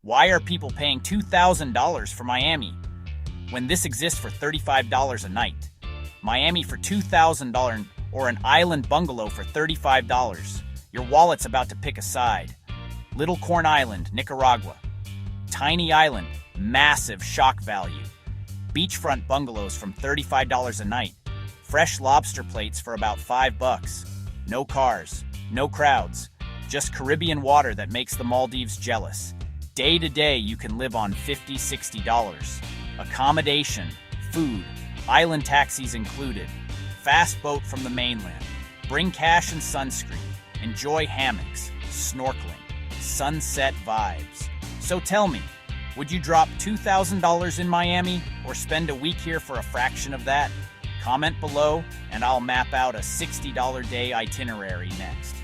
Why are people paying $2,000 for Miami when this exists for $35 a night? Miami for $2,000 or an island bungalow for $35. Your wallet's about to pick a side. Little Corn Island, Nicaragua. Tiny island, massive shock value. Beachfront bungalows from $35 a night. Fresh lobster plates for about $5. No cars, no crowds, just Caribbean water that makes the Maldives jealous. Day to day, you can live on $50, $60. Accommodation, food, island taxis included. Fast boat from the mainland. Bring cash and sunscreen. Enjoy hammocks, snorkeling, sunset vibes. So tell me, would you drop $2,000 in Miami or spend a week here for a fraction of that? Comment below and I'll map out a $60 day itinerary next.